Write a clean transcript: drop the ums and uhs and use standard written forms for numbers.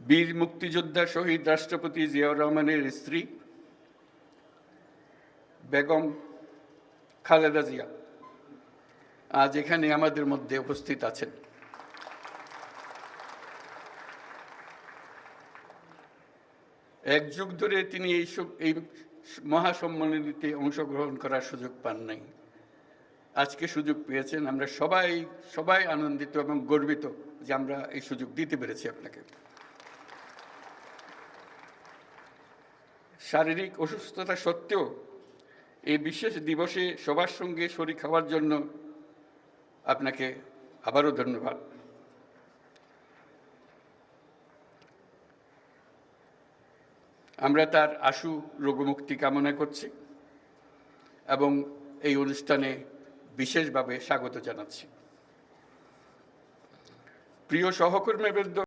বীর মুক্তিযোদ্ধা শহীদ রাষ্ট্রপতি জিয়াউর রহমানের স্ত্রী বেগম খালেদা জিয়া আজ এখানে আমাদের মধ্যে উপস্থিত আছেন। এক যুগ ধরে তিনি এই মহাসম্মেলনীতে অংশগ্রহণ করার সুযোগ পান নাই। আজকে সুযোগ পেয়েছেন। আমরা সবাই আনন্দিত এবং গর্বিত যে আমরা এই সুযোগ দিতে পেরেছি আপনাকে। শারীরিক অসুস্থতা সত্ত্বেও এই বিশেষ দিবসে সবার সঙ্গে শরীক হওয়ার জন্য আপনাকে আবারও ধন্যবাদ। আমরা তার আশু রোগমুক্তি কামনা করছি এবং এই অনুষ্ঠানে বিশেষভাবে স্বাগত জানাচ্ছি। প্রিয় সহকর্মীবৃন্দ,